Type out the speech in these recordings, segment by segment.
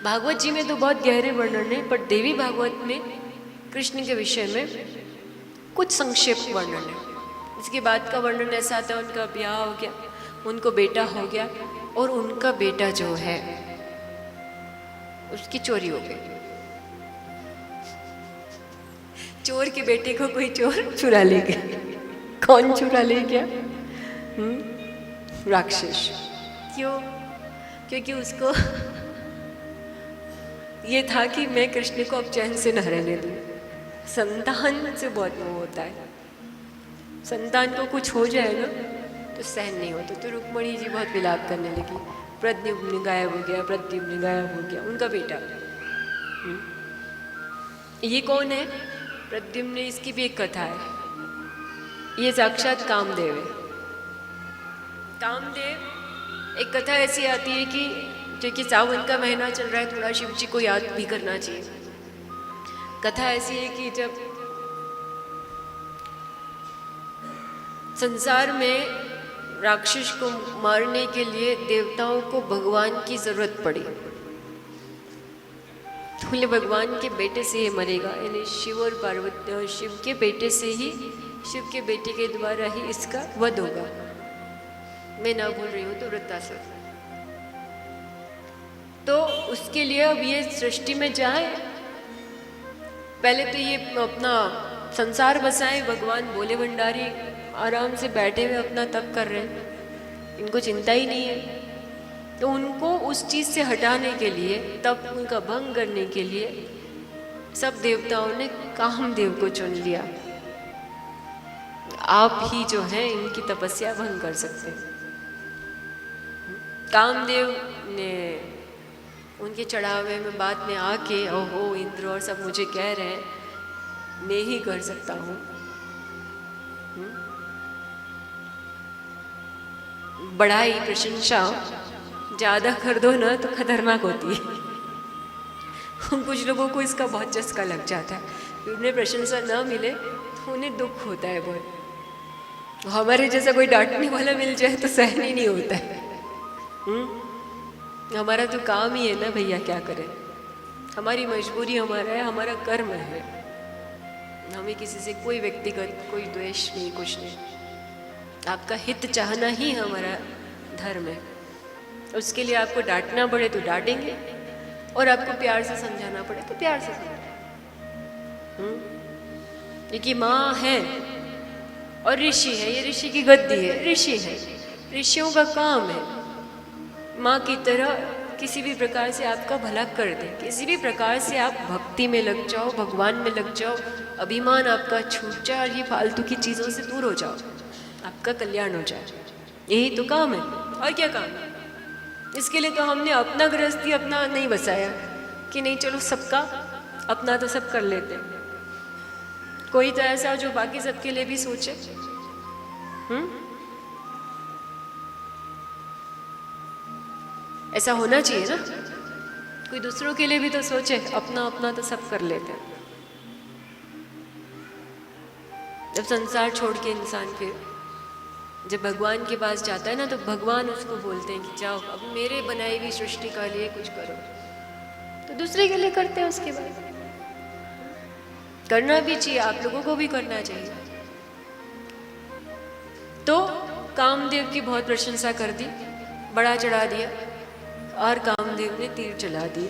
भागवत जी में तो बहुत गहरे वर्णन है, पर देवी भागवत में कृष्ण के विषय में कुछ संक्षेप वर्णन है। इसके बाद का वर्णन ऐसा आता है, उनका ब्याह हो गया, उनको बेटा हो गया, और उनका बेटा जो है उसकी चोरी हो गई। चोर के बेटे को कोई चोर चुरा ले गया। कौन चुरा ले गया? राक्षस। क्यों? क्योंकि उसको ये था कि मैं कृष्ण को अब चैन से न रहने दूँ। संतान से बहुत मोह होता है, संतान को कुछ हो जाए ना तो सहन नहीं होता। तो रुक्मणी जी बहुत विलाप करने लगी, प्रद्युम्न गायब हो गया, प्रद्युम्न गायब हो गया, उनका बेटा। ये कौन है प्रद्युम्न? इसकी भी एक कथा है। ये साक्षात कामदेव है। कामदेव, एक कथा ऐसी आती है कि क्योंकि सावन का महीना चल रहा है, थोड़ा शिव जी को याद भी करना चाहिए। कथा ऐसी है कि जब संसार में राक्षस को मारने के लिए देवताओं को भगवान की जरूरत पड़ी, तो बोले भगवान के बेटे से ये मरेगा, यानी शिव और पार्वती और शिव के बेटे से ही, शिव के बेटे के द्वारा ही इसका वध होगा। मैं ना बोल रही हूँ तो वृत्तासुर। तो उसके लिए अब ये सृष्टि में जाए, पहले तो ये अपना संसार बसाए। भगवान भोले भंडारी आराम से बैठे हुए अपना तप कर रहे हैं, इनको चिंता ही नहीं है। तो उनको उस चीज़ से हटाने के लिए, तप उनका भंग करने के लिए सब देवताओं ने कामदेव को चुन लिया। आप ही जो हैं इनकी तपस्या भंग कर सकते हैं। कामदेव ने उनके चढ़ावे में बात में आके, ओहो इंद्र और सब मुझे कह रहे हैं, मैं ही कर सकता हूँ। बड़ाई प्रशंसा ज़्यादा कर दो ना तो खतरनाक होती है। कुछ लोगों को इसका बहुत चस्का लग जाता है, उन्हें प्रशंसा ना मिले तो उन्हें दुख होता है बहुत। हमारे जैसा कोई डांटने वाला मिल जाए तो सहन ही नहीं होता है। हमारा तो काम ही है ना भैया, क्या करें, हमारी मजबूरी हमारा है, हमारा कर्म है। हमें किसी से कोई व्यक्तिगत कोई द्वेष नहीं, कुछ नहीं। आपका हित चाहना ही हमारा धर्म है। उसके लिए आपको डांटना पड़े तो डांटेंगे, और आपको प्यार से समझाना पड़े तो प्यार से समझाएंगे। क्योंकि माँ है और ऋषि है, ये ऋषि की गद्दी है, ऋषि है, ऋषियों का काम है माँ की तरह किसी भी प्रकार से आपका भला कर दे। किसी भी प्रकार से आप भक्ति में लग जाओ, भगवान में लग जाओ, अभिमान आपका छूट जाए और ये फालतू की चीज़ों से दूर हो जाओ, आपका कल्याण हो जाए। यही तो काम है, और क्या काम है। इसके लिए तो हमने अपना गृहस्थी अपना नहीं बसाया कि नहीं चलो सबका अपना तो सब कर लेते हैं। कोई तो ऐसा जो बाकी सबके लिए भी सोचे। ऐसा होना चाहिए ना, कोई दूसरों के लिए भी तो सोचे, अपना अपना तो सब कर लेते हैं। जब संसार छोड़ के इंसान फिर जब भगवान के पास जाता है ना, तो भगवान उसको बोलते हैं कि जाओ अब मेरे बनाई हुई सृष्टि का लिए कुछ करो। तो दूसरे के लिए करते हैं, उसके बाद करना भी चाहिए, आप लोगों को भी करना चाहिए। तो कामदेव की बहुत प्रशंसा कर दी, बड़ा चढ़ा दिया, और कामदेव ने तीर चला दिए।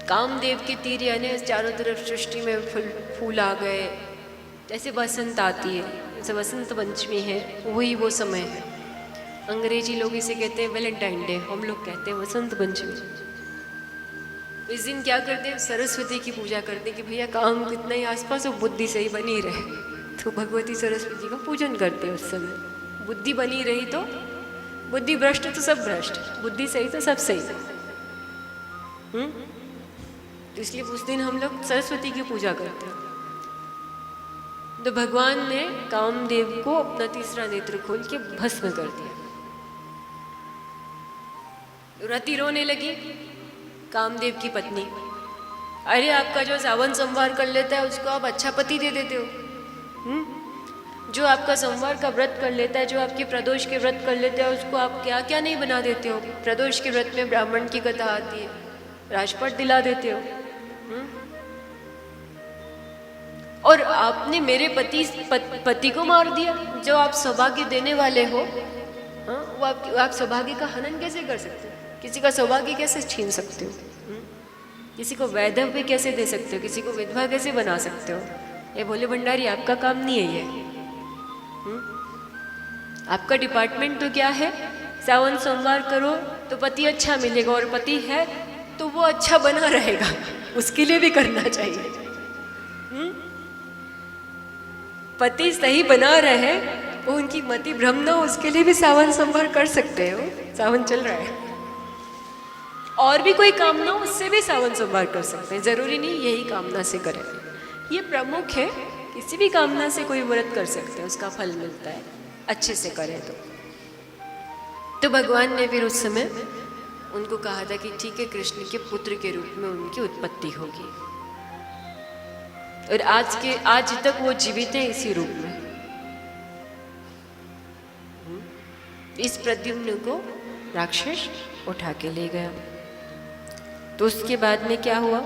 कामदेव के तीर यानी चारों तरफ सृष्टि में फूल आ गए। जैसे बसंत आती है, जैसे बसंत पंचमी है, वही वो समय है। अंग्रेजी लोग इसे कहते हैं वैलेंटाइन डे, हम लोग कहते हैं बसंत पंचमी। इस दिन क्या करते हैं, सरस्वती की पूजा करते हैं कि भैया काम कितना ही आसपास हो, बुद्धि सही बनी रहे। तो भगवती सरस्वती का पूजन करते हैं उस समय। बुद्धि बनी रही तो, बुद्धि भ्रष्ट तो सब भ्रष्ट, बुद्धि सही तो सब सही। तो इसलिए उस दिन हम लोग सरस्वती की पूजा करते हैं। तो भगवान ने कामदेव को अपना तीसरा नेत्र खोल के भस्म कर दिया। रति रोने लगी, कामदेव की पत्नी, अरे आपका जो सावन संवार कर लेता है उसको आप अच्छा पति दे देते हो। जो आपका संवार का व्रत कर लेता है, जो आपके प्रदोष के व्रत कर लेता है, उसको आप क्या क्या नहीं बना देते हो। प्रदोष के व्रत में ब्राह्मण की कथा आती है, राजपाट दिला देते हो। और आपने मेरे पति को मार दिया, जो आप सौभाग्य देने वाले हो। हाँ, वो आप सौभाग्य का हनन कैसे कर सकते हो? किसी का सौभाग्य कैसे छीन सकते हो? किसी को वैधव्य कैसे दे सकते हो? किसी को विधवा कैसे बना सकते हो? ये भोले भंडारी आपका काम नहीं है ये। आपका डिपार्टमेंट तो क्या है? सावन सोमवार करो तो पति अच्छा मिलेगा, और पति है तो वो अच्छा बना रहेगा, उसके लिए भी करना चाहिए। पति सही बना रहे, वो उनकी मति भ्रम न हो, उसके लिए भी सावन सोमवार कर सकते हो। सावन चल रहा है, और भी कोई कामना हो उससे भी सावन सोमवार कर सकते हैं, जरूरी नहीं यही कामना से करें। ये प्रमुख है, किसी भी कामना से कोई व्रत कर सकते हैं, उसका फल मिलता है अच्छे से करें तो भगवान ने फिर उस समय उनको कहा था कि ठीक है, कृष्ण के पुत्र के रूप में उनकी उत्पत्ति होगी, और आज तक वो जीवित है इसी रूप में। इस प्रद्युम्न को राक्षस उठा के ले गया। तो उसके बाद में क्या हुआ?